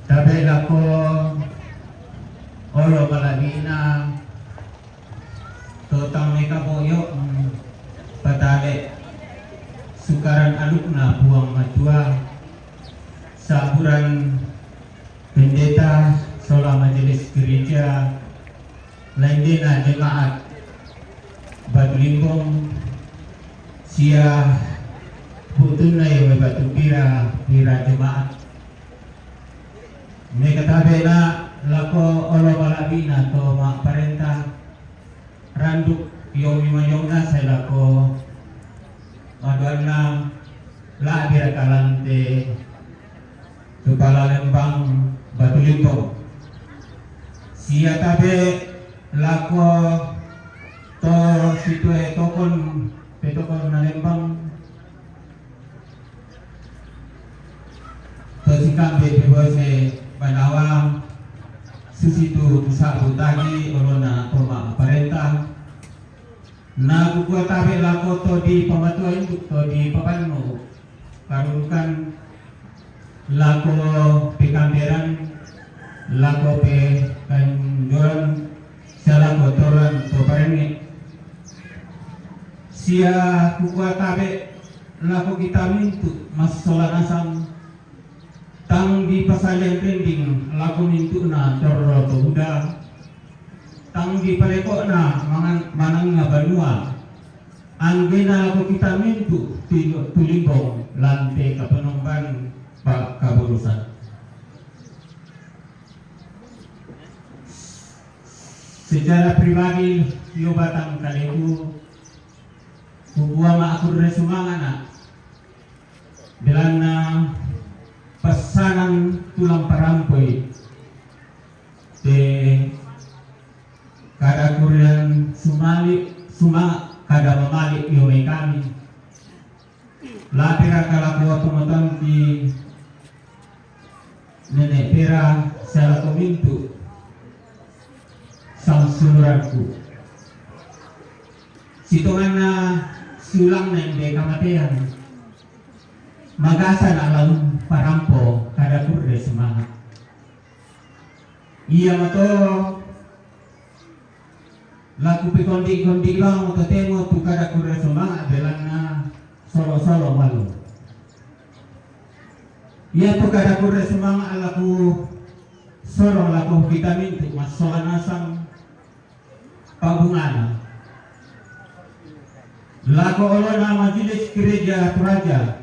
Tabi lako olo balagina totang may kaboyo patale sukaran aluk na buang matua saburan pendeta sola majelis gereja lainnya jemaat Batu Limbong sia putuna yang batu pira jemaat mereka tabe na lako olo balabina to mak parenta randuk yomi mayongna saya lako maduana la bira kalante kepala Lembang Batu Limbong sia tabe lako to situe tokon petokon na Lembang to sikambe bebose Panawa susitu sa butagi orona toma aparenta na kukuha tabi lako to di pamatuan to di papano karukan lako pikamberan lako pe kanjoran sa lako toran to parengi sia kukuha tabi lako kita mintu mas solanasang tang di pasaleng trending lagu mintu na torro to huda tang di paleko na manang nga banua ang gina ko kita mintu tulimbong lante kapanongban pa kaburusan secara pribadi yo batang kaliku kubuang aku resumangan na bilang na pesanan tulang parampoy de kada kurian suma kada mamali yome kami lapira kala kuwa tumatan di nenek pera salah komintu sang suluranku sitongan na siulang na hindi kamatean magasan alam parampo kada kurde semangat iya mato laku pikondi bang mato temo tu kada kurde semangat belana solo malu iya tu kada kurde semangat laku solo laku vitamin tu masola nasang pabungana laku olona majelis gereja Praja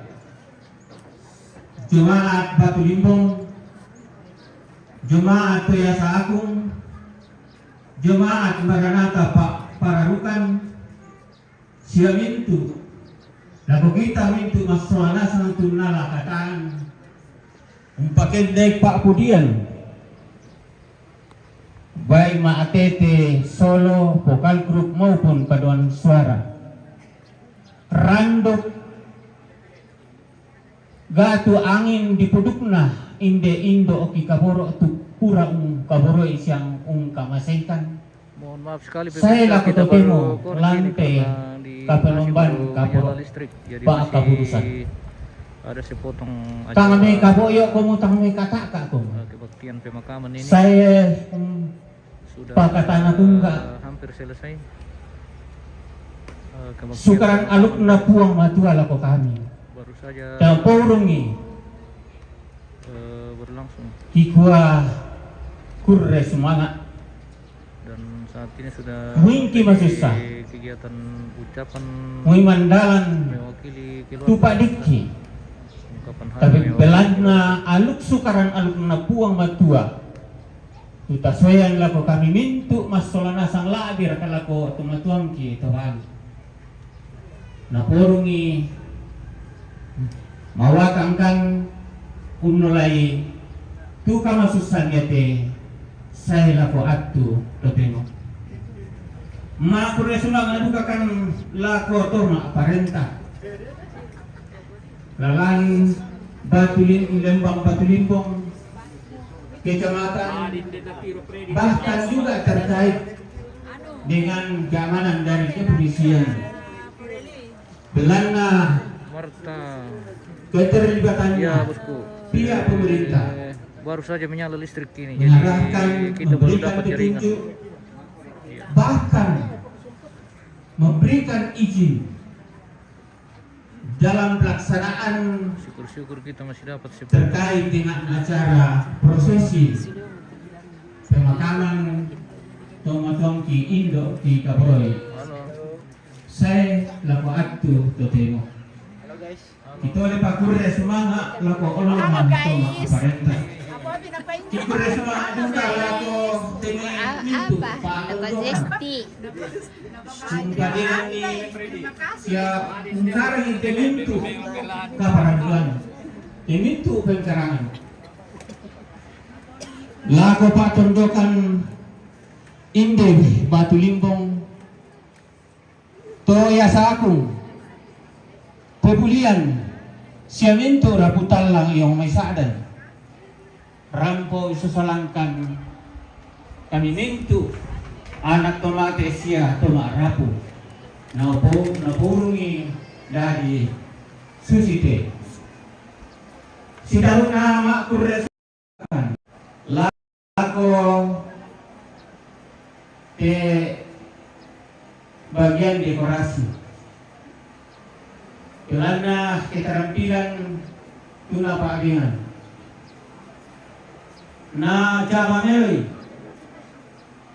Jemaat Batu Limbong, Jemaat Tuyasa Agung, Jemaat Maranatha Pararukan, sia mintu, lagu kita mintu masolana sang tunala kataan, umpakin dek Pak Pudian, baik ma ATT, solo, vokal grup maupun paduan suara, randok gatu angin di pudukna inde indo oki kaboro tu kurang kaboro isyang kamasengkan. Mohon maaf sekali saya laku totemo lantai kapenomban kaboro pak kaburusan ada sepotong tangame kaboyo komu tangame kata kakum kebaktian pemakaman ini saya sudah pakatana tungga hampir selesai. Sukaran aluk na puang matua lako kami baru saja tampurungi berlangsung kikua kurre semangat dan saat ini sudah Wingki masusah kegiatan ucapan mui mandalan mewakili keluarga tupak dikki ungkapan tapi mewakili belanda aluk sukaran aluk na puang matua tuta soyan lako kami mintu masolana sang labir kalako tumatuang ki tohan na purungi mawakangkan unulai tu kama susan yate saya lako atu totemo ma kuresunang adukakan lako toma aparenta lalan Lembang Batu Limbong kecamatan bahkan juga terkait dengan keamanan dari kepolisian Belanda Marta keterlibatannya ya bosku pihak pemerintah baru saja menyala listrik ini. mengarahkan, Jadi kita baru memberikan dapat jaringan. petunjuk, bahkan memberikan izin dalam pelaksanaan Syukur-syukur kita masih dapat seperti terkait dengan acara prosesi pemakaman Tomatongki Indo di Kaboroi. halo. Saya laku aktu totemo. Itu oleh Pak Kure semangat laku oloman toma aparenta. Kure semangat juga laku dengan itu Pak Zesti. Singkadian ni siap mengkarang temintu kaparantuan. Temintu pengkarangan. Laku Pak Tondokan Indewi Batu Limbong Toya Sakung Pebulian Siaminto Raputal lang iyong may sadan Rampo isusalangkan kami mintu anak tomate siya tomarapo napurungi dari susite sidahon na makuresan lako bagian dekorasi karena keterampilan tuna pagingan na jamaneli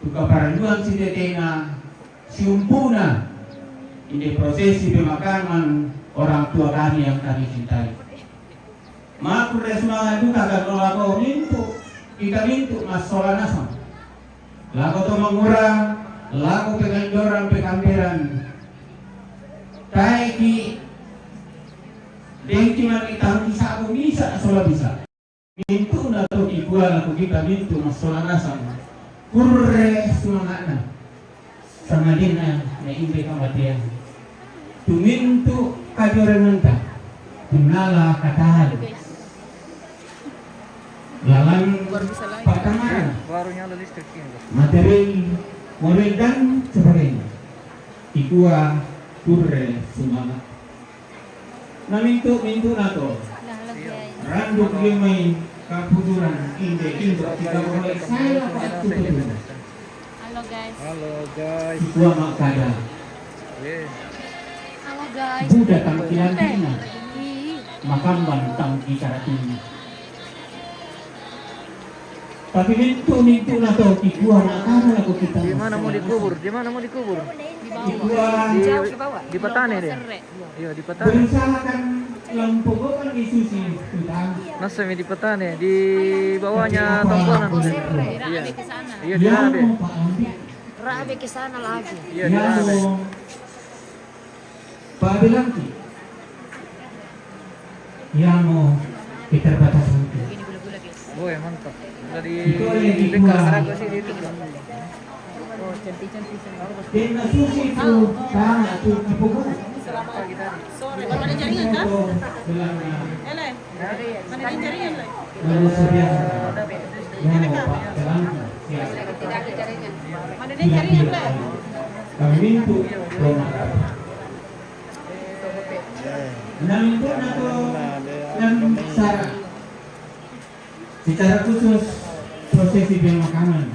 tuka paranjuan sidetena siumpuna ini prosesi pemakaman orang tua kami yang kami cintai maku resma duka kalau aku mintu kita mintu masalah nasam laku to mengurang laku pengandoran pekamberan kai ki dengki man kita bisa sola bisa mintu na to igual laku kita mintu masalah nasam kurre semangatna sama dina na imbe kamatian tumintu kajorenanta tunala katahan lalang pertemanan baru nyala listrik ini. materi mobil dan sebagainya ikua kurre semangat na mintu nato randuk limay kapuduran inde indo tiga mulai saya waktu betul Halo guys. Halo guys. ikua makada Yeah. Halo guys. budak tampilan tina makamban tangki karatini tapi mintu nato ikua makada aku kita Di mana mau dikubur? Di mana mau dikubur? ikua Di Patane deh. Iya, di Patane. berusaha kan lampu kan isu sih sudah Nasami di Patane, di bawahnya Tongkonan. Iya. Rabe ke sana. Iya, di Rabe. Rabe ke sana lagi. Iya, di Rabe. Pak bilang ki yang mau keterbatasan ki Ini gula-gula guys. Boy, mantap. Dari Itu lagi dekat gua. sana ke sini itu. Oh, cantik-cantik. dan susi itu tanah itu dipukulkan Mana ada jaringan kan? belanga Ele. Mana ada jaringan le? lalu sebiasa yang mau Pak belanga ya Tidak ada jaringan. Mana ada jaringan le? kami mintu rumah Namintu nato dan secara khusus prosesi pemakaman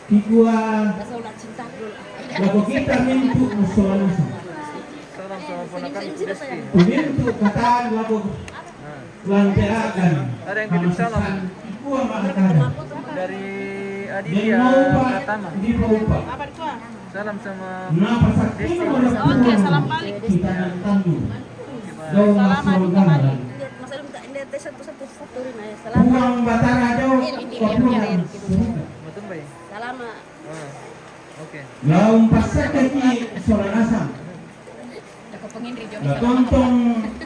Kikua Rasa ulat cinta dulu. lagu kita mintu musuhan Salam sama ponakan Desti. mintu kataan lagu Nah, lanteakan ada yang titip salam Kikua makada dari dan Aditya mau pak Pratama. di paupa Salam sama Napa sakti Oke, salam balik. kita nantandu Salam adik kembali. Masa lu minta ini satu rin ay. Buang batara jauh Ini. Betul bay. Salamat. Ah, oke. Laung pasaknya ki solan asam Ako pengin rin la tontong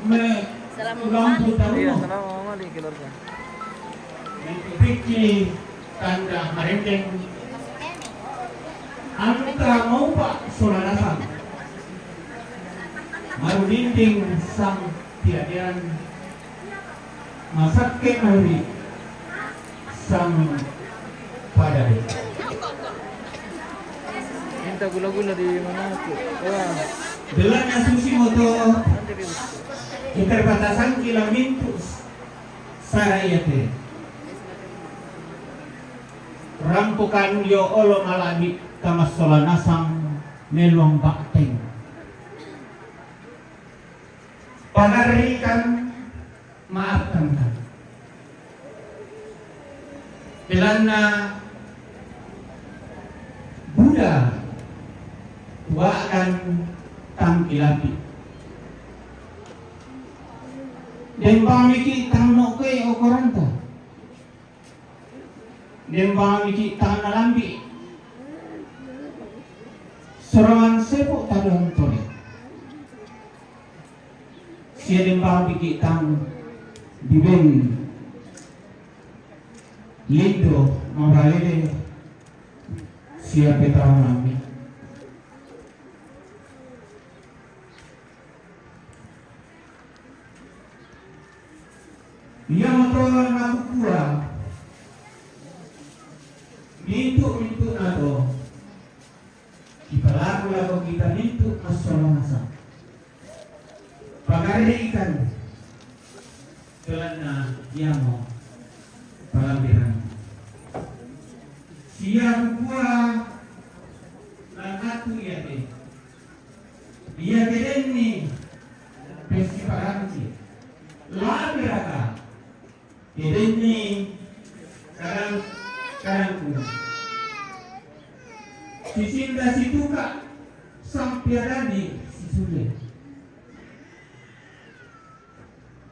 me Salamat ulang balik. tahu Iya, salam alaikum keluarga. Piki tanda merendeng angka mau pak solan asam maru dinding sang tiadian masak ke hari sang pada Minta gula-gula di mana tuh? Wah, Delanya susi moto nanti di keterbatasan kilang mintu sarayate rampukan yo olo malagi kamasolanasang melong bakteng pagarikan maafkan ka bilan na Buddha tuakan tangkilapi dan pamiki tangno ke okoranta dan pamiki tangnalambi serangan sepuk tadong tore siya dan pamiki tang diben lindo mamralele siya petang nami dia motoran aku kuat mintu nato ipalaku lagu kita mintu masolasa pagarikan kelana dia mau palambiran siang kuat langatu ya deh dia ini pesiparanci labiraka ini sekarang si Sinda si Tuka sampai tadi si Sule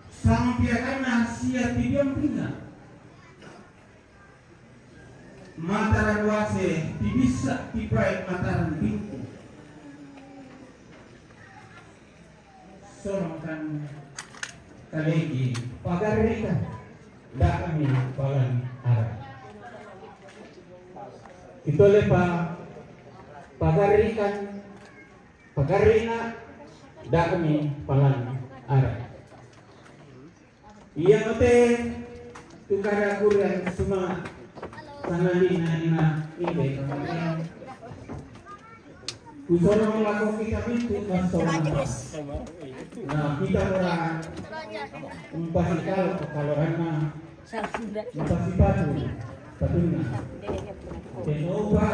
sampai karena siap dibimbingan mataran wase bisa dibaik mataran bingku sorongkan kalegi pagarika dak kami palan arah itu lepa pagarina dak kami palan arah iya mate tukara kuran semua sanalina ina inde kusorong lakukan kita pintu masorong nah kita orang umpasikal kalau rana umpasipatu patuna tenoba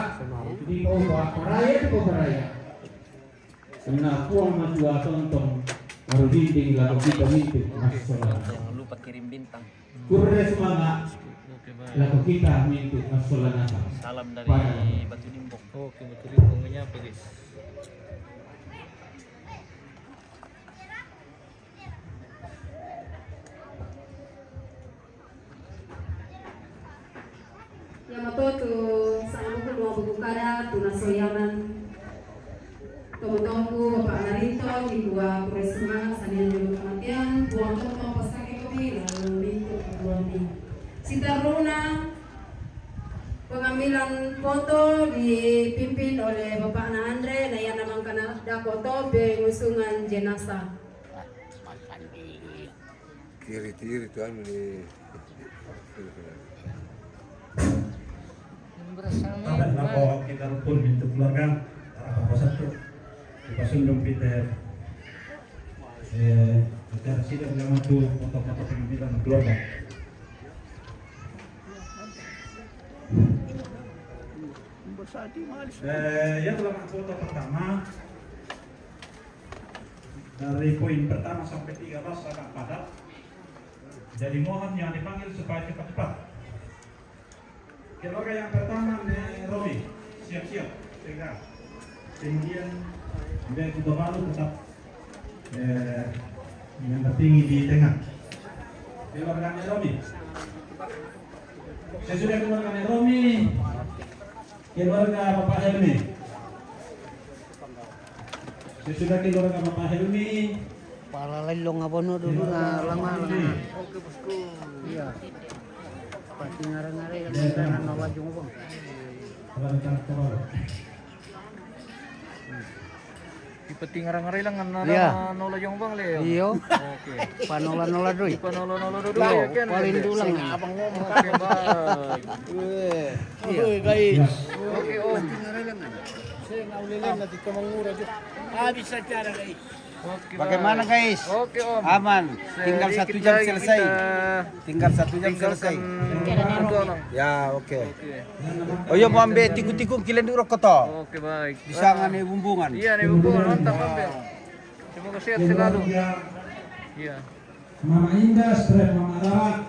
di oba paraya karena puang majua tontong harus dinding lakukan kita pintu masorong Jangan lupa kirim bintang. kurre semangat lakukan kita pintu masorong Salam dari Batu Nimbong. Oke, Batu Nimbongnya apa guys? Yamato tu sana buku dua buku kada tu nasoyaman tomo Bapak Narito di dua Puresma sanian dulu kematian buang tomo pasake kopi lalu itu buang di Sitaruna pengambilan foto dipimpin oleh Bapak Andre na yan naman kanada foto pengusungan jenazah Tiri tuan ini. Tamat nako kita rukun pintu keluarga apa satu dipasundung Peter acara sidang lama tu foto-foto pengambilan keluarga ya dalam foto pertama dari poin pertama sampai 13 sangat padat jadi mohon yang dipanggil supaya cepat-cepat. Keluarga yang pertama Robi, siap-siap, tegak. Kemudian dari Kuto Baru tetap yang tertinggi di tengah. Keluarga Robi. Saya sudah keluarga Robi. Keluarga Bapak Helmi. Saya sudah keluarga Bapak Helmi. Palalilong abono dulu na lama. Oke bosku. Iya. Pasti ngare-ngare kan nawat yung bang. Ipati ngarang-ngaray lang ang nola yung bang Leo. Iyo. Oke. Panola-nola doy. Panola-nola doy. Iyo. Palindu lang. Abang ngomong ka ba? Iya guys. Oke, oh. Saya ngaulilan na dito mangura dito. Habis sa cara guys. Oke, Bagaimana Bang. guys? Oke Om. Aman. Tinggal Sedikit 1 jam lagi selesai. kita Tinggal 1 jam selesai. tinggalkan tolong. Ya, oke. Oke. Oh iya mau ambil tiku-tiku kilen dulu koto. Oke baik. Bisa ngane bumbungan. Iya nih bubur mantap ambil. Semoga sehat selalu. Iya. Mama Indah, strep Mama Rara.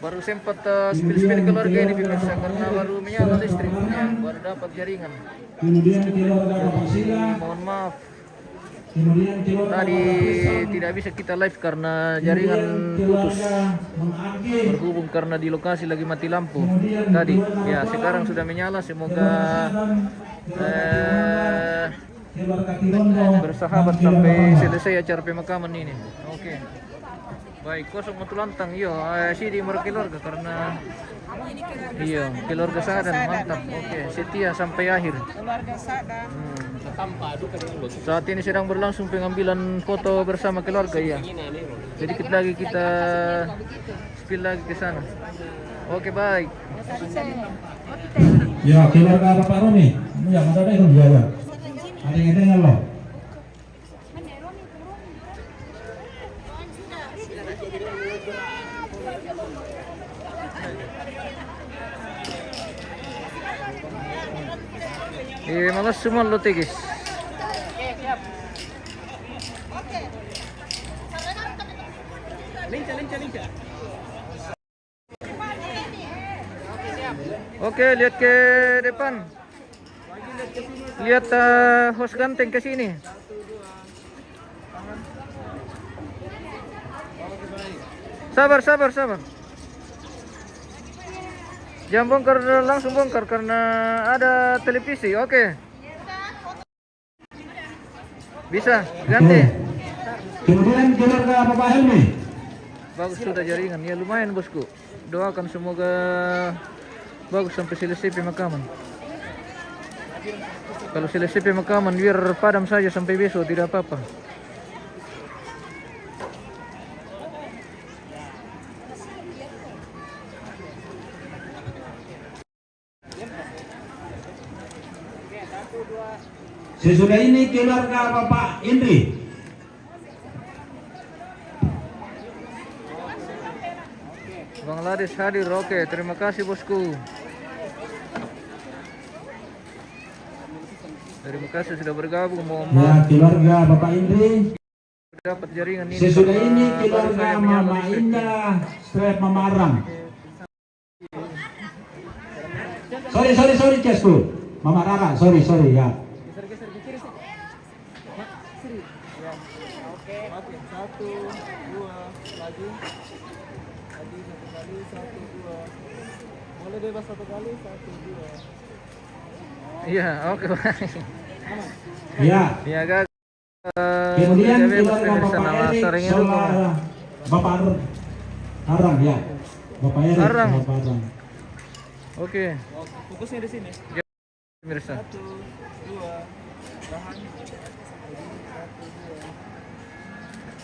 Baru sempat spill keluarga ini pemirsa karena baru menyala listriknya, baru dapat jaringan. Kemudian keluarga Bapak Sila. Mohon maaf. Kemudian keluarga Tadi tidak bisa kita live karena jaringan putus. Berhubung karena di lokasi lagi mati lampu tadi. Ya sekarang sudah menyala. Semoga bersahabat sampai selesai acara pemakaman ini. Oke. Baik, kosong untuk lantang. Iyo, sini keluarga karena iya keluarga Sadan mantap. Oke, setia sampai akhir. Keluarga Sadan. Saat ini sedang berlangsung pengambilan foto bersama keluarga ya. Sedikit lagi kita spill lagi ke sana. Oke baik. Ya, keluarga Bapak Romi. Ya, ada itu dia ya. Ada yang dengar loh. Malas semua lo tegis. Oke, lihat ke depan. Lihat host ganteng ke sini. Sabar. Jangan bongkar, langsung bongkar karena ada televisi. Oke. Bisa, ganti. Kemudian keluarga Bapak Helmi. Bagus sudah jaringan. Ya lumayan bosku. Doakan semoga bagus sampai selesai pemakaman. Kalau selesai pemakaman biar padam saja sampai besok tidak apa-apa. Sesudah ini keluarga Bapak Indri. Bang Ladis hadir, oke, terima kasih bosku. Terima kasih sudah bergabung. Mohon Ya, maaf keluarga Bapak Indri. dapat jaringan ini. Sesudah ini baru keluarga saja menyala Mama listrik. Indah, strep Mama Arang. Sorry, Cesku. Mama Rara, sorry ya. Iya, oke baik. Ya. Ya guys. Kemudian Saya bebas keluarga pemirsa, Bapak nama Erik, saringnya itu saudara Bapak Arang ya. Bapak Erik, Arang. Bapak Arang. Oke. Fokusnya di sini. Pemirsa. 1, 2, tahan.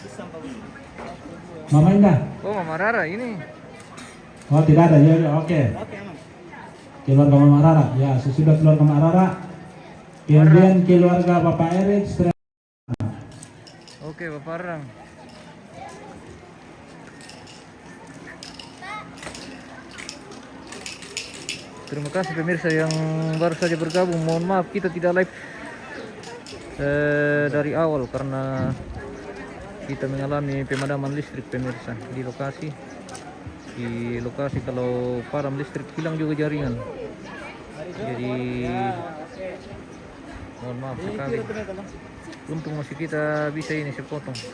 Bisa Pak Bos. 1, 2. Mama Indah. Oh, Mama Rara ini. Oh, tidak ada. Ya, oke. Oke, aman. Keluarga Mama Rara. Ya, sesudah keluarga Mama Rara. Kemudian keluarga Bapak Erik, strep. Oke, Bapak Rang. Terima kasih pemirsa yang baru saja bergabung. Mohon maaf kita tidak live dari awal karena kita mengalami pemadaman listrik pemirsa di lokasi. Di lokasi kalau padam listrik hilang juga jaringan. Jadi mohon maaf sekali. Untung masih kita bisa ini sepotong. 1,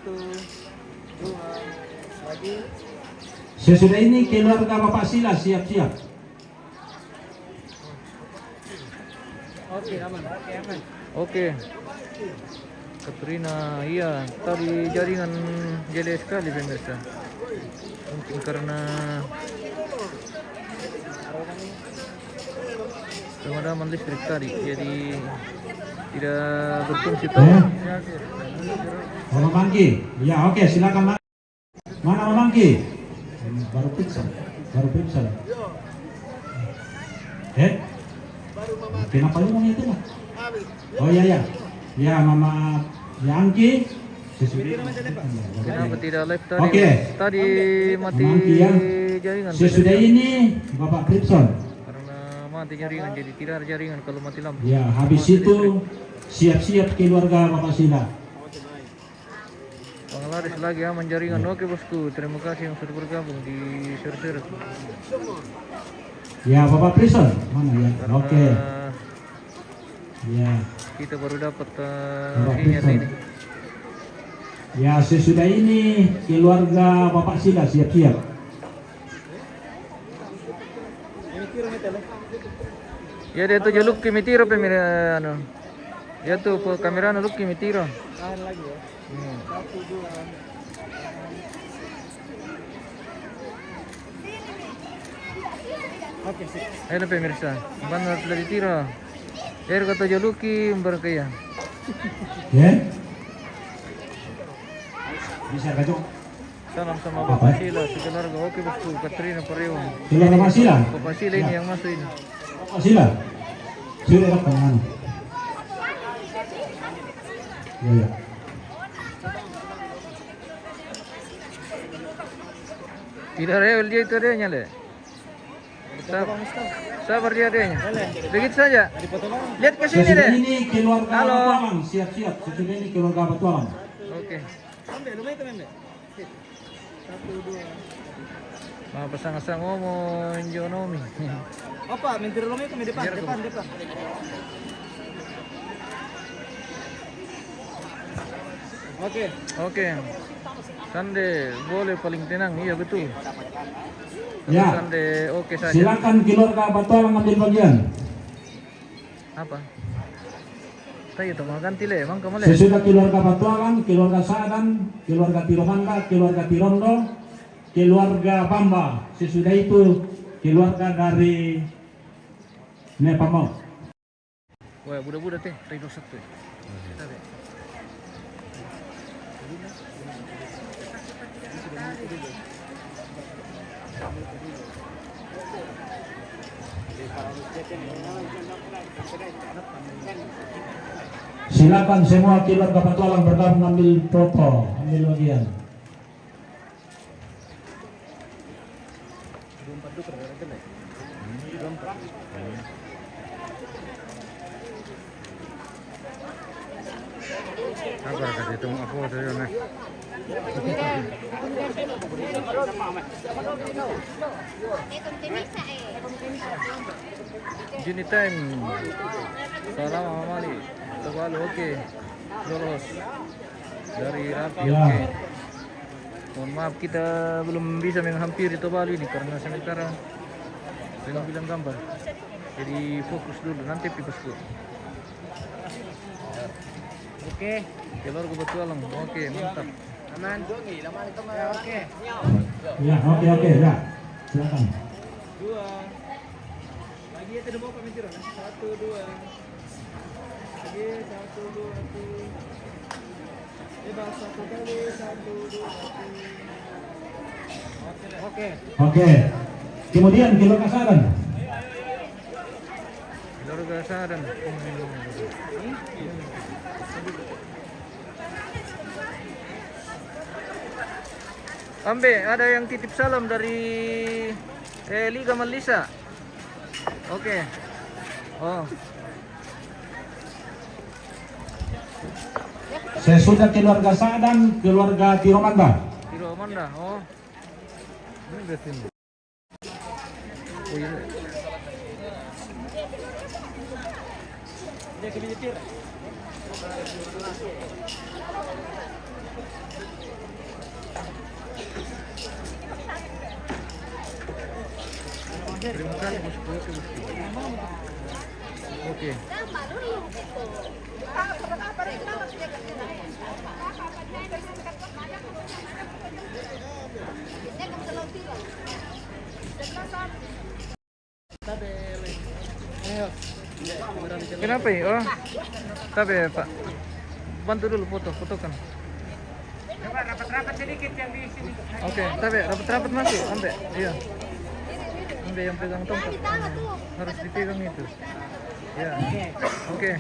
2, lagi. Sesudah ini keluarga Bapak Sila siap-siap. Oke, aman. Oke, aman. Oke. Katrina, iya, tadi jaringan jeli sekali pemirsa. Mungkin karena pemadaman listrik tadi, jadi tidak berfungsi total. Mama Mangki. Ya, oke, silakan. Mana Mama Mangki? Baru periksa. Kenapa lu mau itu lah? Oh iya. Ya, Mama Yangki. Kenapa tidak live tadi? Oke. Tadi mati Yangki ya. jaringan. Sesudah ini Bapak Kripson. Karena mati jaringan, jadi tidak ada jaringan kalau mati lampu. Ya, habis itu siap-siap keluarga Bapak Sila. Penglaris lagi aman jaringan. Oke bosku, terima kasih yang sudah bergabung di share-share. Ya, Bapak Kripson. Mana ya? Oke. Ya. Kita baru dapat Bapak sinyal Kripson. ini. Ya, sesudah ini keluarga Bapak Sila siap-siap. Ya dia tuh jaluk kimitiro pemira ano. Ya tuh kamera naluk kimitiro. Lagi ya. 1, 2. Oke, sip. Ayo pemirsa, mana telah ditiro. Air kata jaluki berkaya. Ya. Bisa kacau. Salam sama Bapak Sila, sekeluarga. Oke bosku, Katrina Pariwan. Keluarga Bapak Sila. Bapak Sila ini yang masuk ini. Bapak Sila. Sudah dapat mana? Ya, ya. Tidak rewel dia itu adanya le. Sabar dia adanya. Begitu saja. Lihat ke sini Sesudah deh. ini keluarga Halo. Batualang siap-siap. Sesudah ini keluarga Batualang. Oke. Sampai lumayan tuh, Membe. 1, 2. Mga pasang-asang ngomong Jonomi. Apa? Menteri lumayan kami depan, Biar aku. depan. Oke. Oke. Sande boleh paling tenang, iya betul. Ya. Sande oke saja. Silakan keluarga Batualang ambil bagian. Apa? Tayo to mga ganti le, emang kamale. Sesudah keluarga Batualang, keluarga Sadan, keluarga Tiromanda, keluarga Tirondo, keluarga Bamba. Sesudah itu keluarga dari Nepamau. Wah, budak-budak teh, tayo satu. Tabe. Silakan semua keluarga Batualang bergabung ambil foto, ambil bagian. Apa kata itu aku saya nih. Juni time. Salam Mama Mali. Tebal oke. Lolos. Dari Rapi Ya. oke. Mohon maaf kita belum bisa menghampiri Tebal ini karena sementara dengan bilang gambar. Jadi fokus dulu nanti pipusku. Oke, keluarga Batualang. Oke, mantap. Aman. Ya, oke. Ya, oke, ya. Silakan. 2. Lagi ya, tidak mau kami tiru. 1, 2. Lagi 1, 2, 1. Bebas 1 kali, 1, 2, 1. Oke. Oke. Kemudian keluarga Sadan. Keluarga Sadan. Ambe, ada yang titip salam dari Liga Malisa. Oke. Oh, Sesudah keluarga Sadan, keluarga Tiromanda. Tiro Amanda. Oh. Ini berarti. Oh iya. Dia kami nyetir. Terima kasih bosku. Oke, bosku. Oke. Kenapa ya? Oh, tapi Pak, bantu dulu fotokan. Coba rapat-rapat sedikit yang di sini. Oke, tapi rapat-rapat masuk, ambil, iya. Ambil yang pegang tongkat, harus dipegang itu. Ya, oke.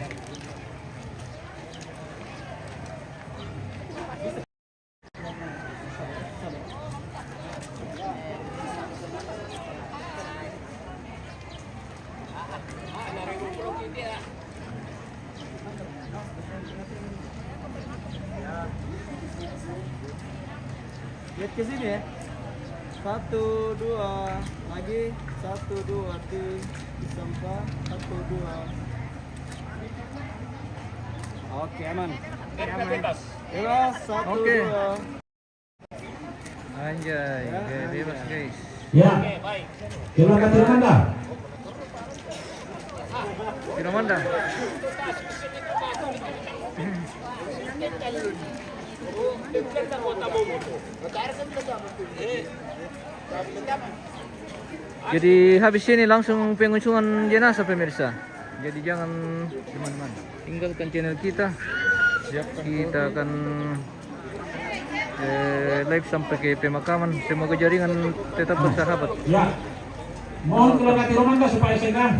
Lihat ke sini ya. 1, 2, lagi 1, 2, 3, sampai 1, 2. Oke, aman. Bebas. 1, Oke. 2. Anjay, kayak bebas guys. Ya. Silakan Tiromanda. Tiromanda. Jadi habis ini langsung pengusungan jenazah pemirsa. Jadi jangan teman-teman tinggalkan channel kita. Kita akan live sampai ke pemakaman. Semoga jaringan tetap bersahabat. Ya. Mohon keluarga Tiromanda supaya segera.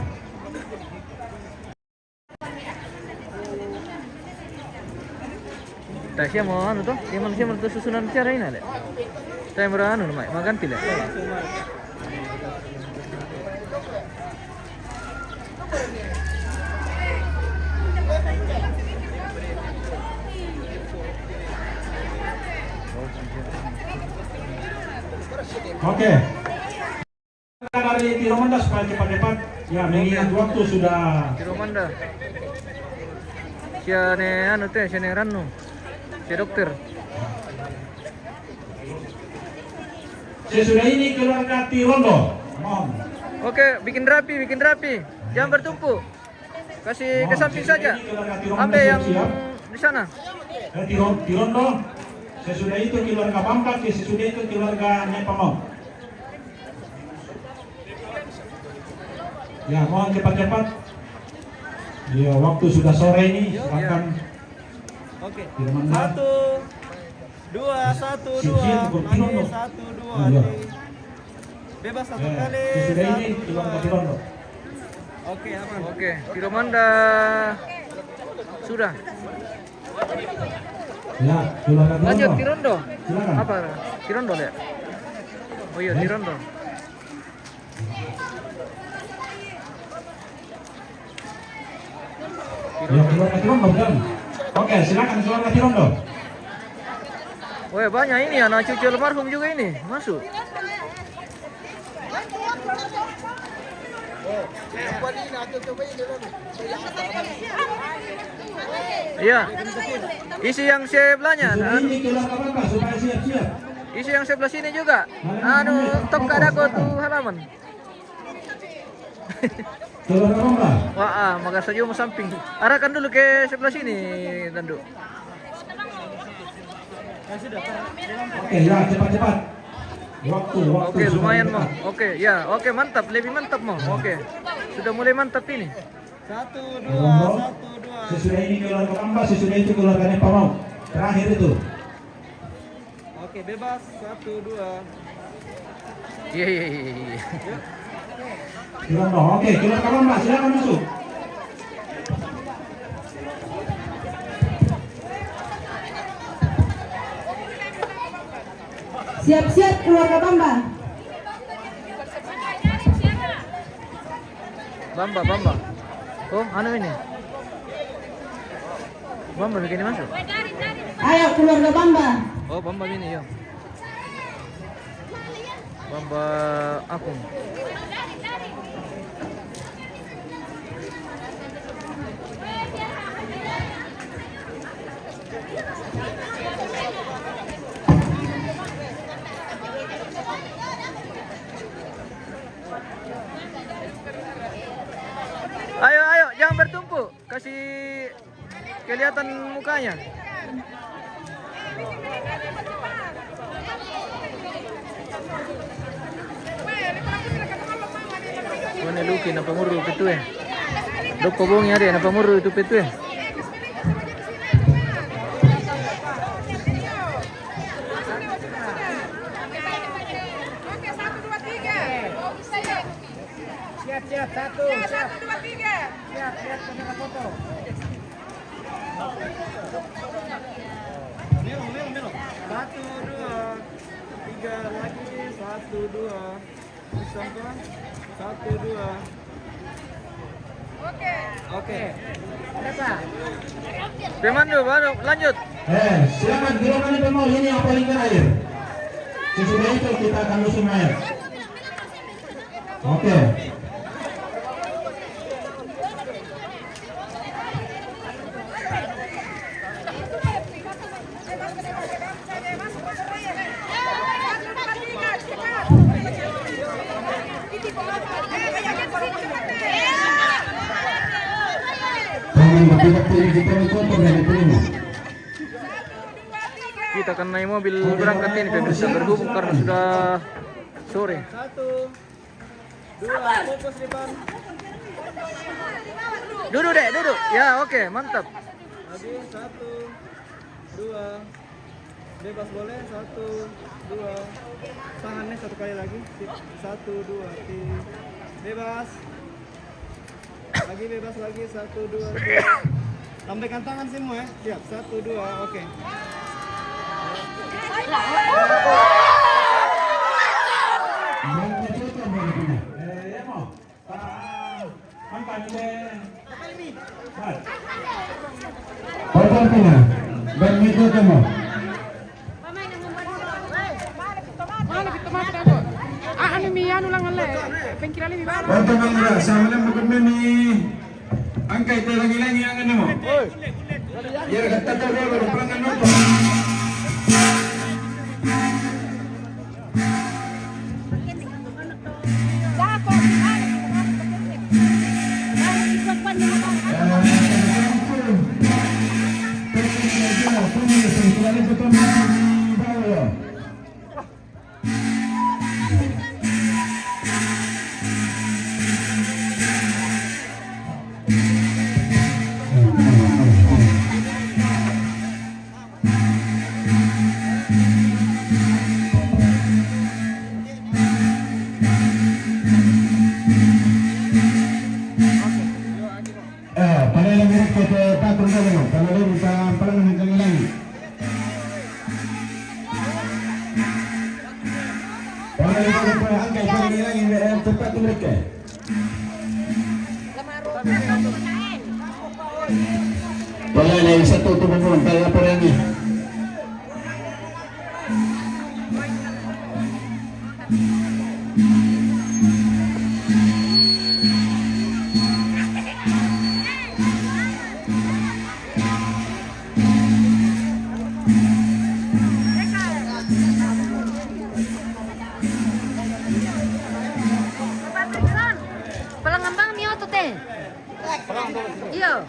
Tak siya mau anu tuh, yang siya mau susunan cara ini ada. Saya mau anu namanya, makan tidak. Oke. Dari Tiromanda supaya cepat-cepat. Ya, mengingat waktu sudah. Tiromanda. Siya ne anu teh, siya ne ranu. Si dokter. Sesudah ini keluarga Tirondo. Mohon. Oke, bikin rapi. Jangan bertumpuk. Kasih ke samping saja. Ambil yang di sana. Tirondo. Sesudah itu keluarga Bambak, sesudah itu keluarga Nepamong. Ya, mohon cepat-cepat. Ya, waktu sudah sore ini. Silakan. Oke. Tiromanda. 1, 2, 1, 2, lagi 1, 2, Iya. bebas 1 kali. Sesudah ini 1, keluarga 2. Tirondo. Oke, aman. Oke, Tiromanda sudah. Ya, keluarga Lanjut Tirondo. Tirondo. Silakan. Apa? Tirondo ya? Oh iya, Tirondo. Ya, keluarga Tirondo kan. Oke, silakan keluarga Tirondo. Wah, banyak ini anak cucu almarhum juga ini masuk. Iya. Isi yang sebelahnya. Sesudah ini keluarga Bambak supaya siap-siap. Isi yang sebelah sini juga. Anu, tok kada tuh halaman. Keluarga Bambak. Wah, maka saja mau samping. Arahkan dulu ke sebelah sini, Tandu. Oke, ya cepat-cepat. Waktu. Oke, sudah lumayan dekat. mau. Oke, ya, oke mantap, lebih mantap mau. Oke, sudah mulai mantap ini. 1, 2, Tirondo. 1, 2. Sesudah ini keluarga Bambak, sesudah itu keluarga Nepamong. Terakhir itu. Oke, bebas 1, 2. Iya. Tirondo. Oke, keluarga Bambak silakan masuk. Siap-siap keluarga Bamba. Bamba. Oh, anu ini. Bamba begini masuk. Ayo keluarga Bamba. Oh, Bamba ini ya. Bamba Akung. Ayo, jangan bertumpuk. Kasih kelihatan mukanya. Mana luki na pamuru itu ya. Dok kobong ada na pamuru itu ya. Siap, 1, 2, 3. Siap, kamera foto. Milo. 1, 2, 3 lagi. 1, 2. Sampai 1, 2. Oke. Pemandu, baru lanjut. Silakan giliran Nepamong ini yang paling terakhir. Sesudah itu kita akan usung air. Oke. Kita akan naik mobil berangkat ini pemirsa, berhubung karena sudah sore. 1, 2, fokus depan. Duduk dek, duduk. Ya oke, mantap. Lagi 1, 2. Bebas boleh 1, 2. Tangannya satu kali lagi. 1, 2, bebas. Lagi bebas lagi 1, 2, 3. Lambaikan tangan semua ya. Siap 1, 2. Oke. Angkai lagi-lagi yang ini mo. Ya kata dulu perangan apa? Wala na yung satu tumulong kaya po yan eh. Palangambang niyo to te. Iyo.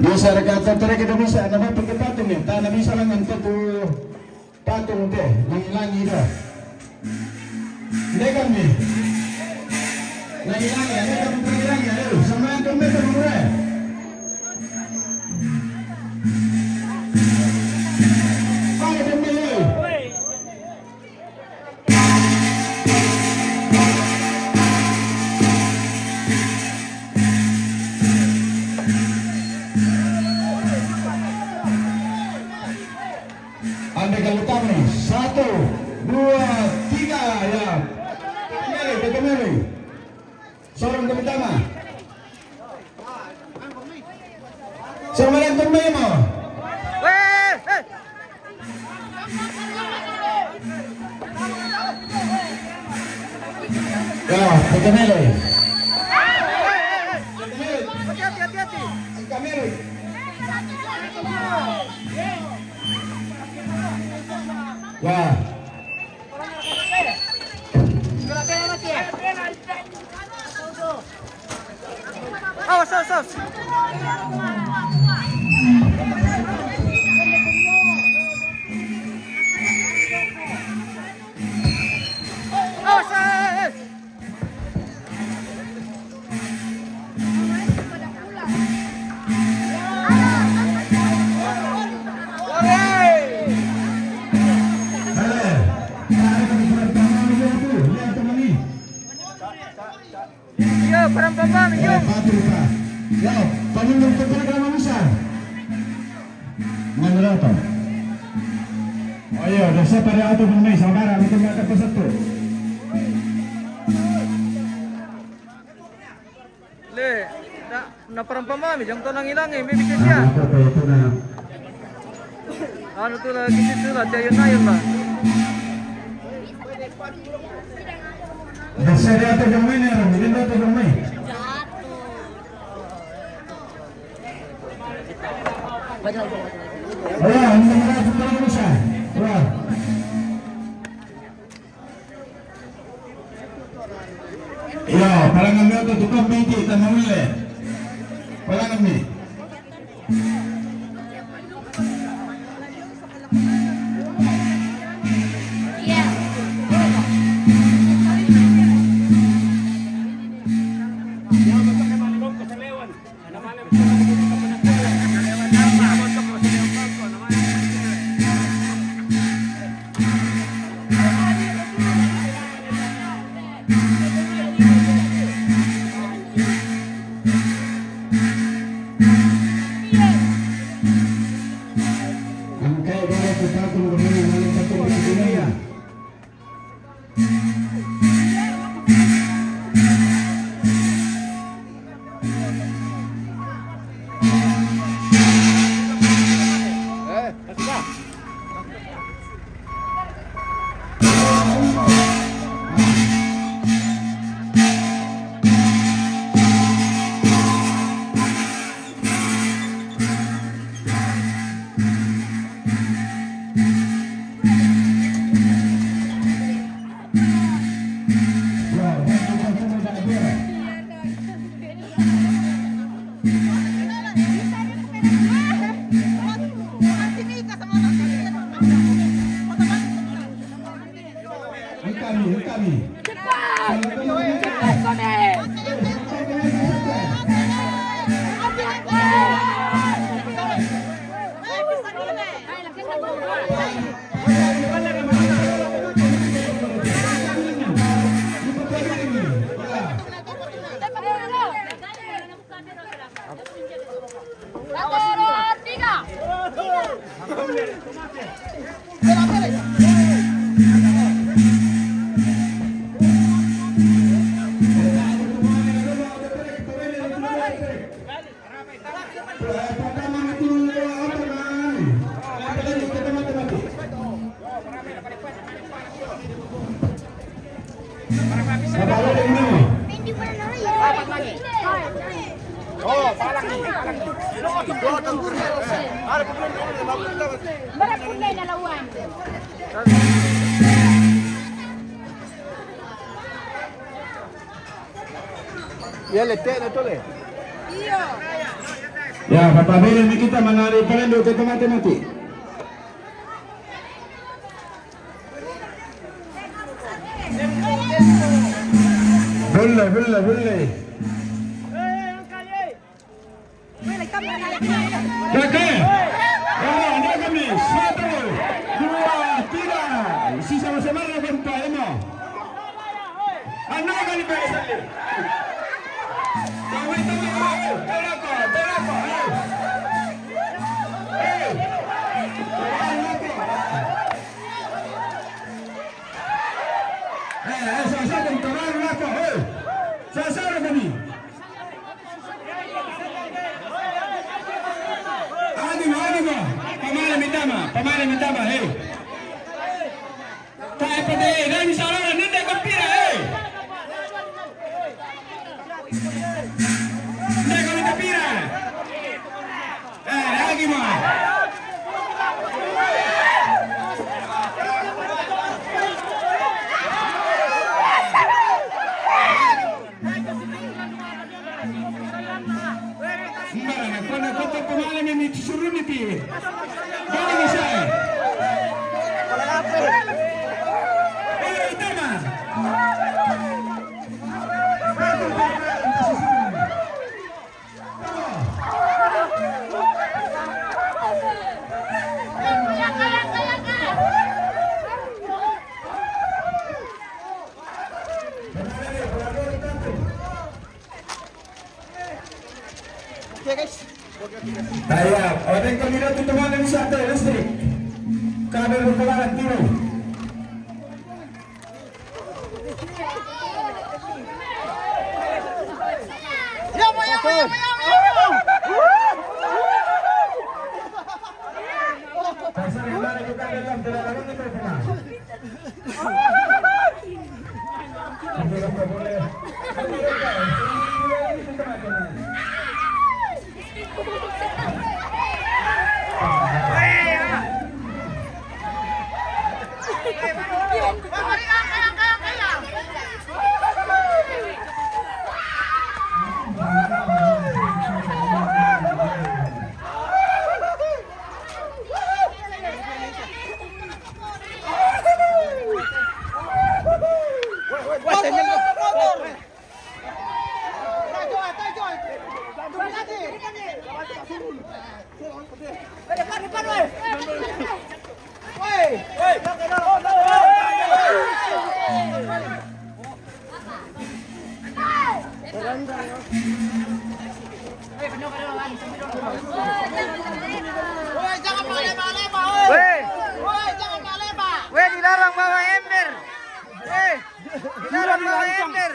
Bisa rekatan tadi kita bisa nama pakai patung ya, tak bisa lang ang tu patung deh, langi dah. Hindi kami. Langi, ada kami langi, ada. Sama yang kami bermurah. Pakai kami ni. Anda kalau kami 1, 2, 3 ya. Meri. Sorong ke pertama. Sama yang kami mo. Ya, Pegameli. Hati-hati. Kamera. Ya. Awas. Yo, parang pambang, yo. Ya, panulong ko para kamo bisa. Mandrato. Ayo, desa para ato ng may sabara, ito mata pa sa to. Le, na parang pamami, yung to nang ilangi, may bisis siya. Ako pa ito na. Ano to lagi dito na, yun na. Dasar ato gamay na rin, hindi na ito gamay. Ayan, hindi mo na ito mo siya. Ayan. Iya, parang kami ito, tukang binti, tanong ulit. Parang kami. Ya, kapabili ni kita manari pa rin doon kita mati-mati. Bulle. Kakak! Ada kami, 1, 2, 3. Sisa sama-sama lakukan Pak Emo. Anak kali Pak Esali. Pemain minta, hei. Tak apa deh, dah bisa orang ni dah gembira, hei. Dah kami gembira. Lagi mah. Mana kau pemain ini disuruh ni pi. Boleh bisa. Baik, orang kami dah tutup malam satu listrik. Kabel berkeluaran tiru. Ya, Weh, dilarang bawa ember. Dilarang bawa ember.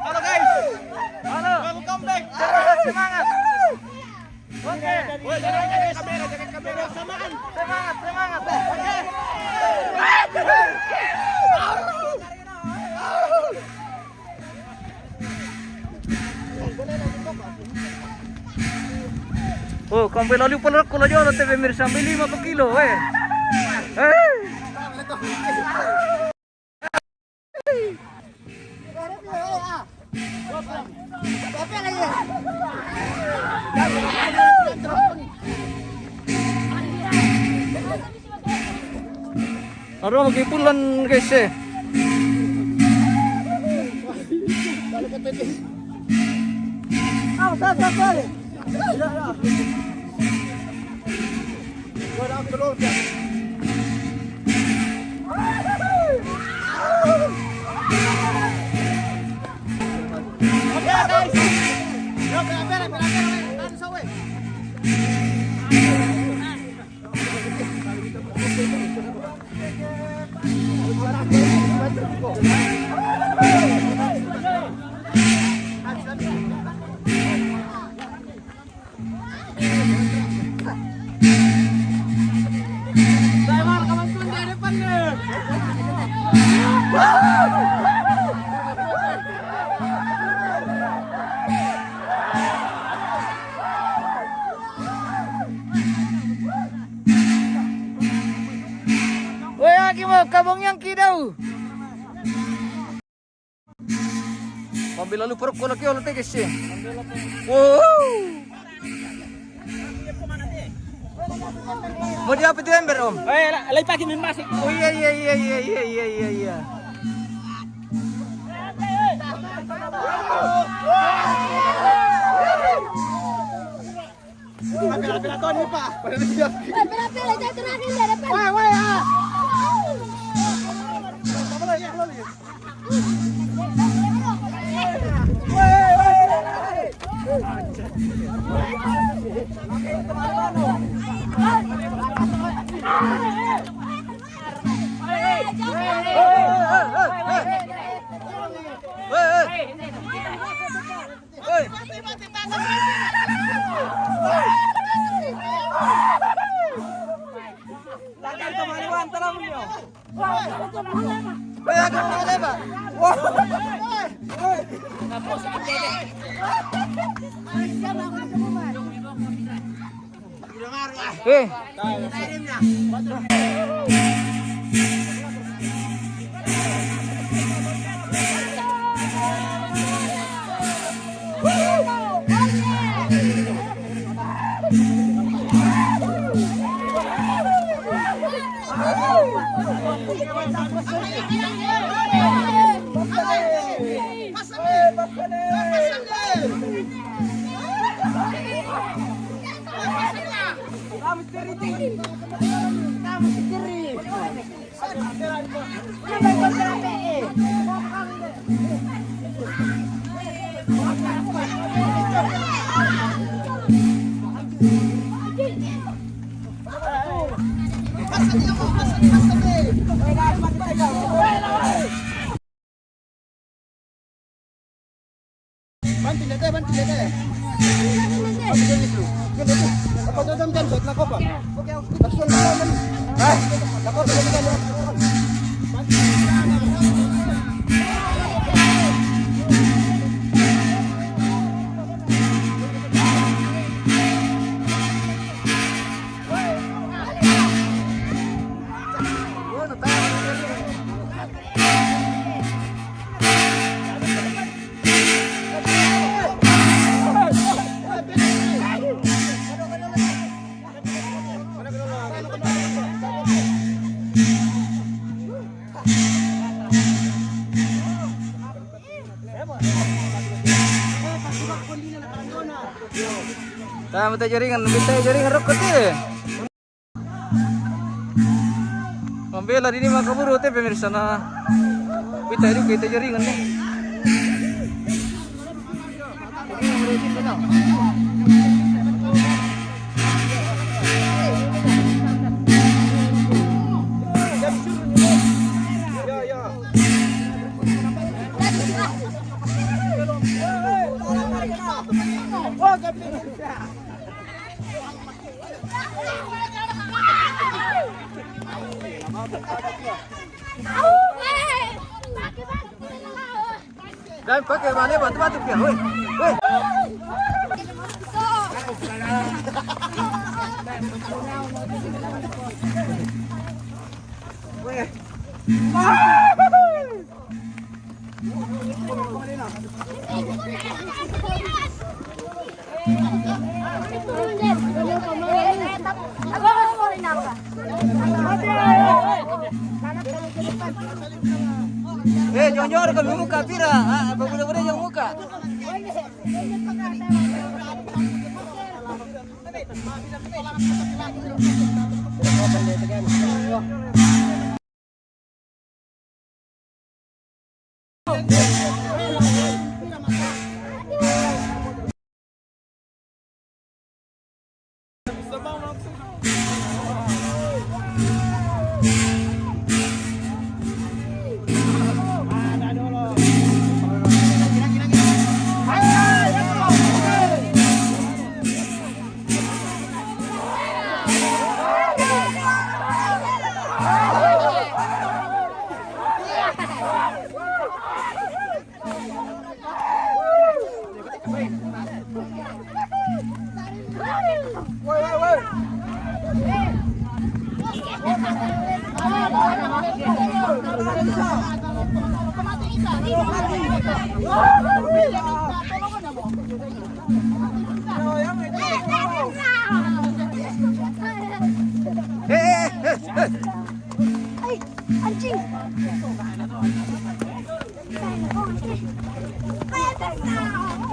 Halo guys. Halo. Welcome back. Semangat. Oke. Woi, jaga kamera. Samaan. Semangat. Oke. Oh, kung pinali pala ko na dyan, TV Mirsa, may 5 per kilo, eh. Aduh, mag-ipulan guys eh. Woi, lagi mau kabong yang kidau. Mobil lalu peruk ko lagi ulit guys ya. Wow. Mau diapa itu ember om? Lagi pagi memang masih. Oh iya. Tama tayo jaringan, tayo jaringan rokot eh. Pambela ini mah kaburu teh pemirsa na. Kita itu kita jaringan nih. Dan pakai mana batu-batu ya, woi. Woi. Jor-jor ke muka pira, apa boleh-boleh yang muka.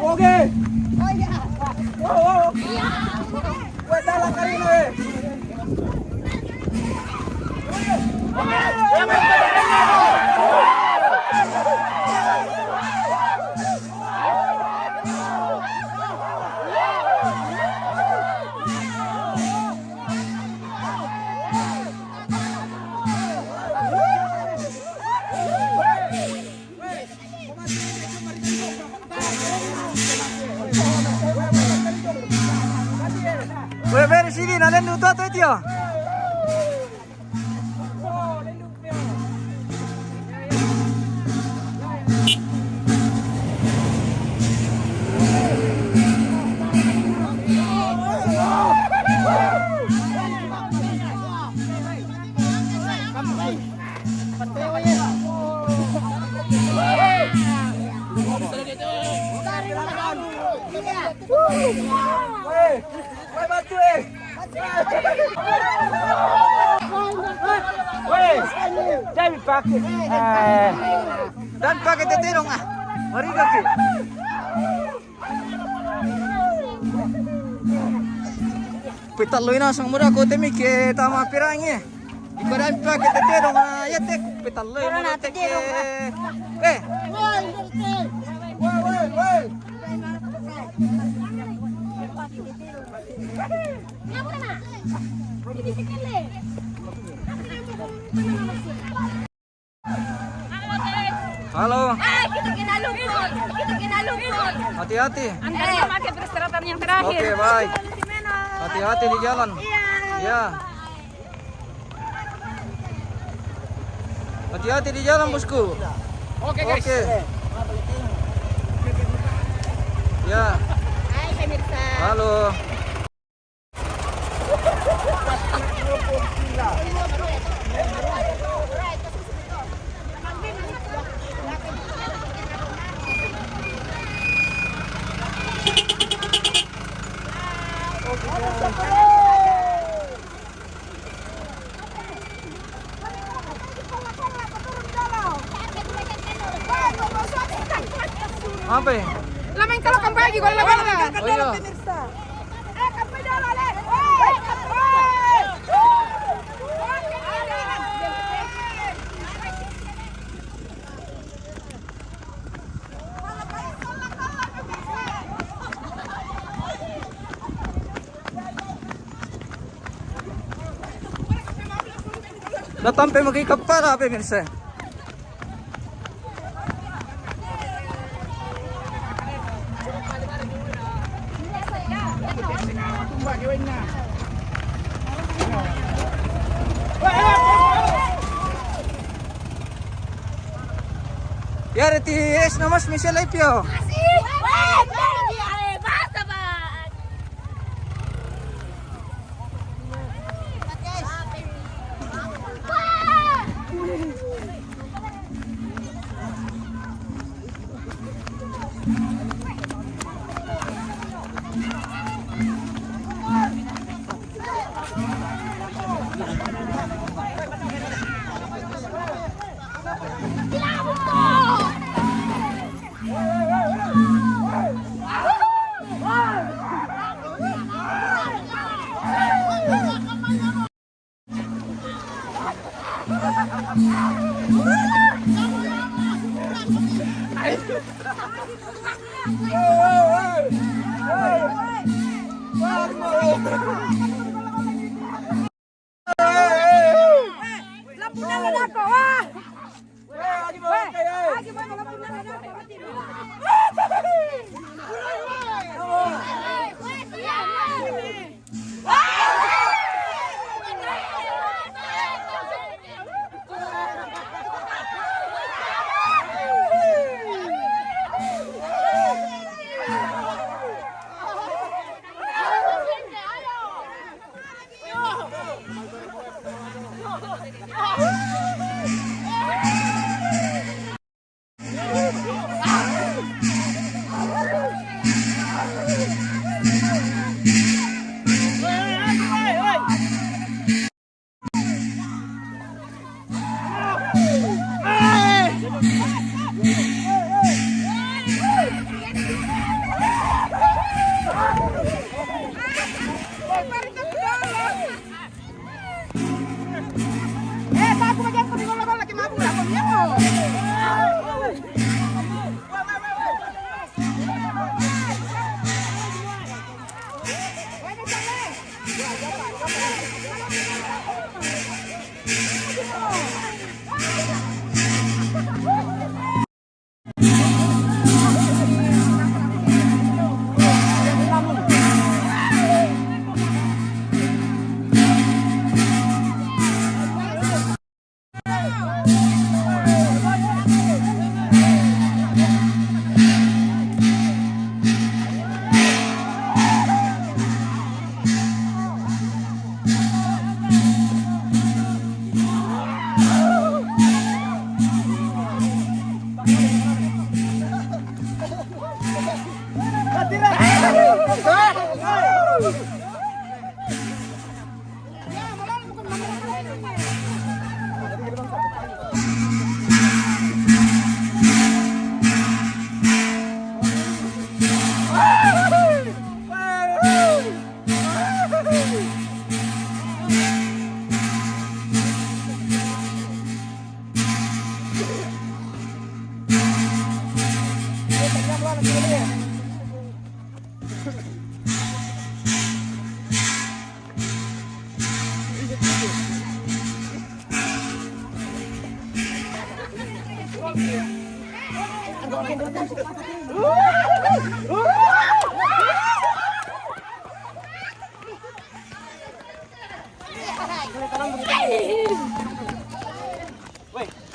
Oke. Wow. Wait, dalang kanina eh. Weh, beres sini, nalen luto atau itu ya? Weh, bantu eh. Weh, jangan pakai. Dan pakai teterong ah. Mari kaki. Pitaloy na sang mura ko temi ke tama pirangi. Ikadan pakai teterong ah yatek pitaloy mo na tek. Eh. Weh. Halo. Kita kinalungkot. Hati-hati. Anda pakai persyaratan yang terakhir. Oke, baik. Hati-hati di jalan. Iya. Hati-hati di jalan, bosku. Oke, guys. Oke. Ya. Hai pemirsa. Halo. Apa ya? Lama yang kalau kembali gua lama. Oh iya. Datang pe magkikapara pemirsa. Ya reti es namas misal ipyo.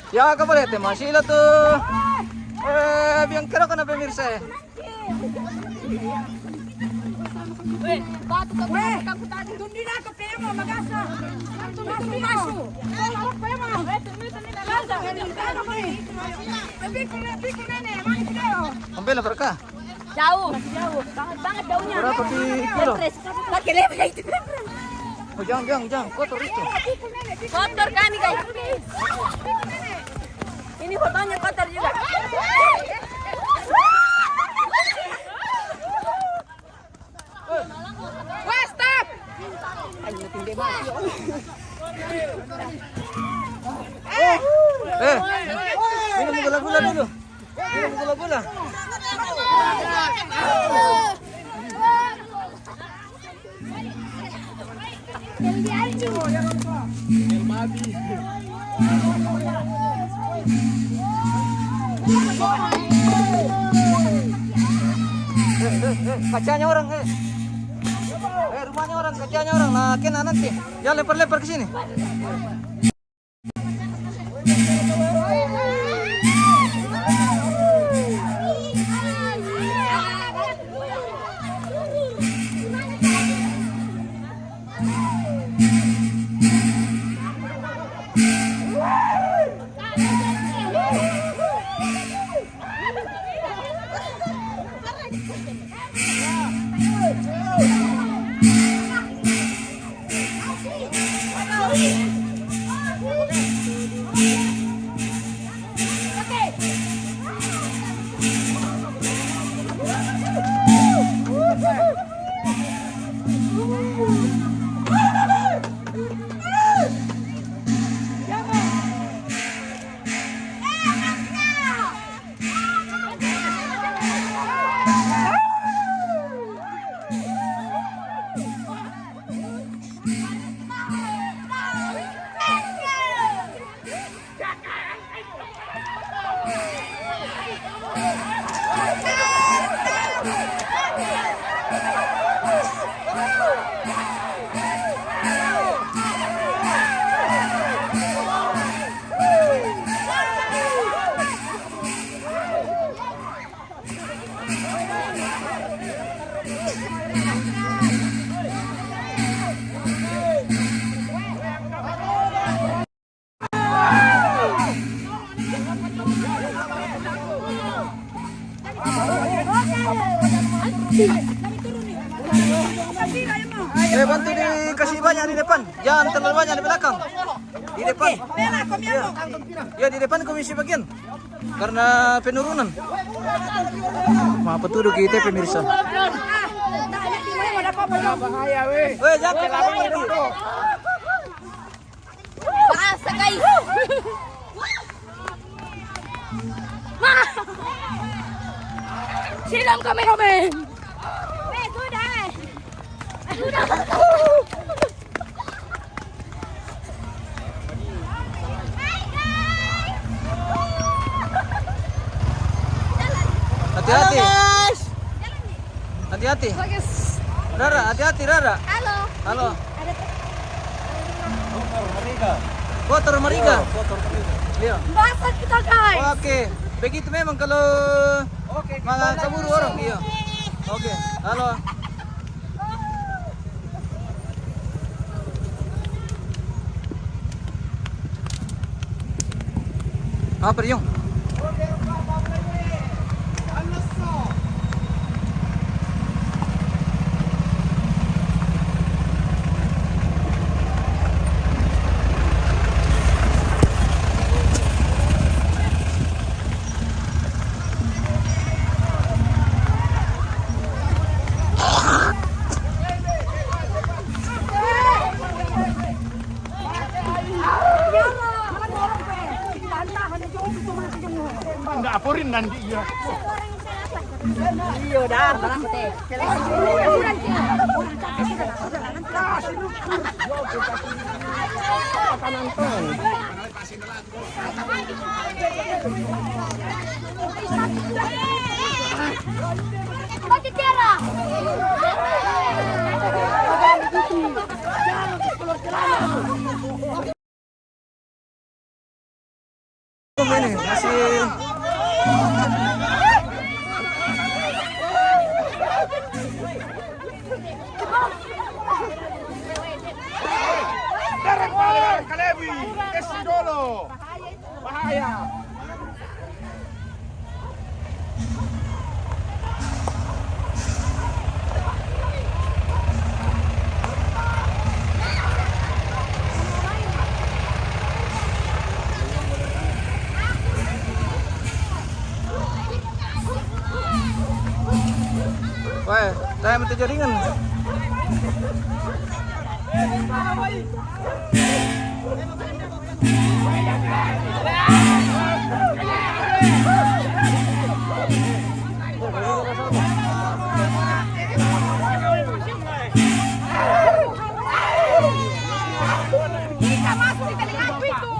Ya kabarete masila tuh. Biang kira kana pemirsa. Weh, batu ka ba? Kamu tadi tundi na ka pemo magasa. Masu. Kalau pemo, tumita nila laza. Ano mo ni? Biko nene, mani video. Ambela berkah. Jauh, jauh. Banget jauhnya. Berapa di kilo? Pakai lebe itu. Oh, jangan, kotor itu. Kotor kan nih guys. Ini fotonya kotor juga. Wah, stop. Minum gula-gula dulu. Minum gula-gula. Kacanya orang, rumahnya orang, kacanya orang. Nah, kena nanti. Jangan lempar-lempar ke sini. Bantu dikasih banyak di depan, jangan terlalu banyak di belakang. Di depan. Ya di depan komisi bagian. Karena penurunan. Maaf petunjuk kita pemirsa. Bahaya weh. Weh, jangan lagi. Bahasa guys. Diam kameramen. Sudah. Hati-hati. Hati-hati. Rara, hati-hati Rara. Halo. Halo. Kotor Mariga. Iya. Basah kita guys. Oke. Begitu memang kalau mga kaburu orang. Iya. Oke. Halo. Apa yung? Enggak apurin nanti ya. Iya dah, barang teh. Mati tiara. Ini masih Derek balik, Kalebi, esi dulu. Bahaya. wah, saya minta jaringan. Kita masuk di telingaku itu.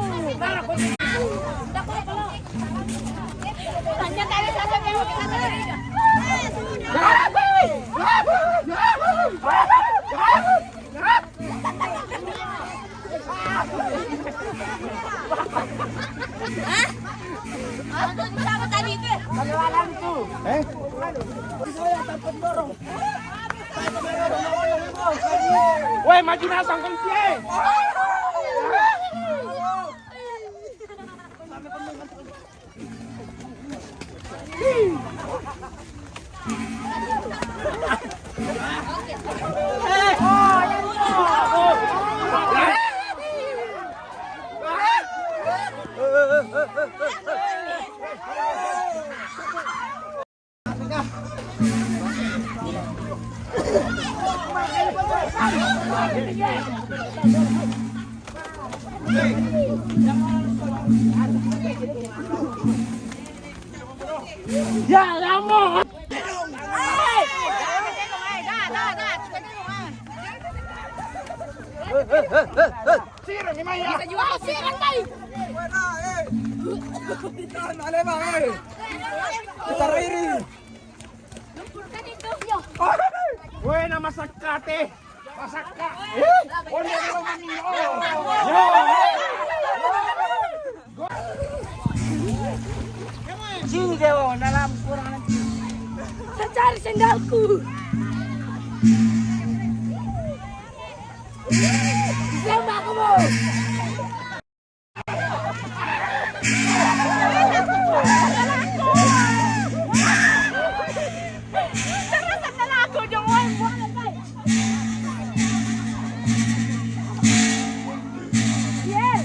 Tanya tadi saja memang kita tadi. Sama tadi itu. Kaliwalan tuh. Woi, maju nasang kunci. Ya, lama. Sirang ni Maya. Bisa jual sirang tadi. Ale bang, kita riri. Woi, nama sakate. Masaka. Oh, dia belum mandi. Sini dewa dalam kurang nanti. Saya cari sendalku. Siapa kamu? Terus sendalku jangan buang lagi. Yes.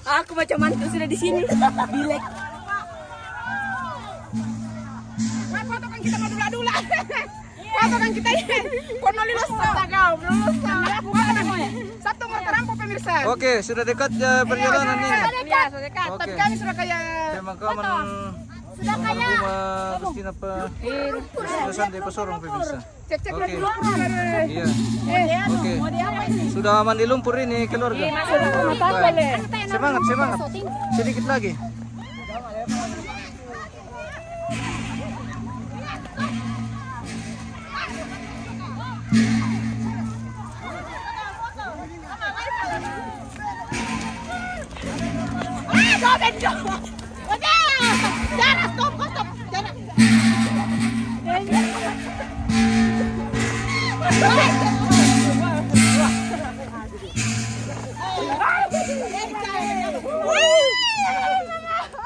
Aku macam mantu sudah di sini. Bilek. Wah, fotokan kita mau dula-dula. Fotokan kita ini. Kono lulus kau, lulus. Satu nomor terampau pemirsa. Oke, sudah dekat perjalanan ini. Iya, sudah dekat. Oke. Tapi kami sudah kayak Terima kasih. sudah kayak Agustina pa Susan de Pasorong pemirsa. cek-cek Oke. lagi lumpur. Iya. Oke. Mau diapa ini? Sudah mandi lumpur ini keluarga. Baik. Semangat, semangat. Sedikit lagi. Jarak, stop, stop, jarak.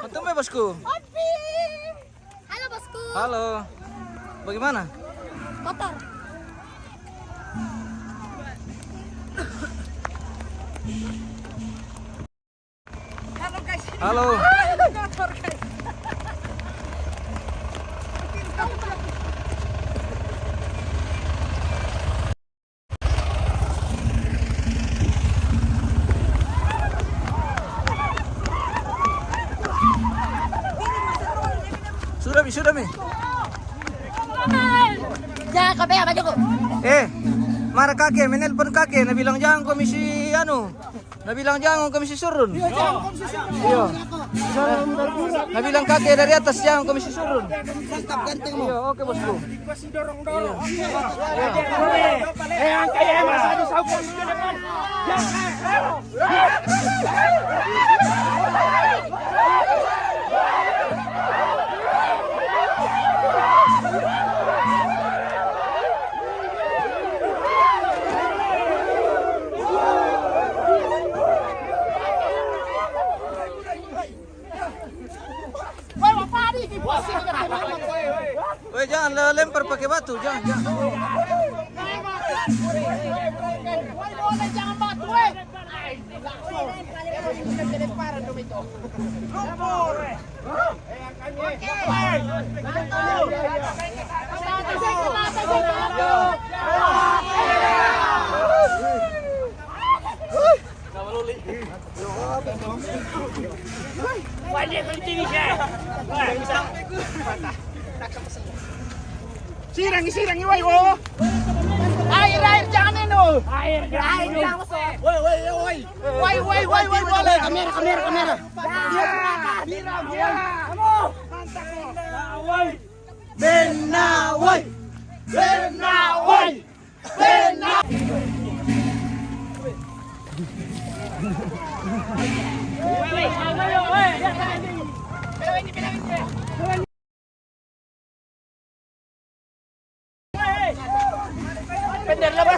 Antum bosku. Halo bosku. Halo. Bagaimana? Kotor. Halo guys. Halo. Kotor guys. Sudah mi. Jangan kau pegang bajuku. Marah kakek, menelpon kakek, nabilang jangan komisi nabilang jangan komisi surun. Iya. Nabilang kakek dari atas jangan komisi surun. Iya, oke bosku. Woi, jangan lempar pakai batu, jangan. Jangan batu, Sirang, woi, wo. Air, jangan minum. Air, jangan masuk. Woi, boleh. Kamera. Kamu. Benawai. Bener lepas.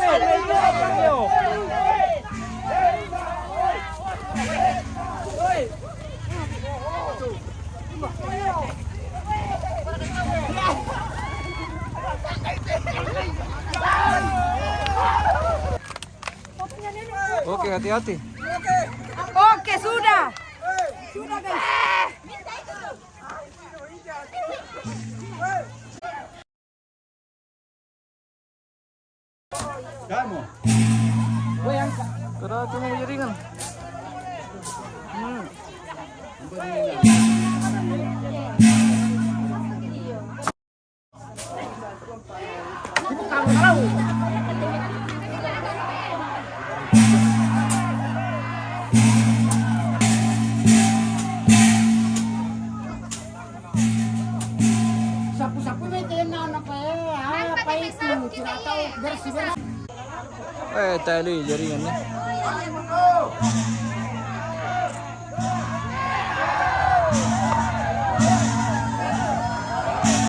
Oke, hati-hati. Oke, sudah. Sudah, guys. Kamu. Kada aku mau jaringan. Sapu-sapu itu anak apa itu? Tidak tahu bersih. Tali jaringannya.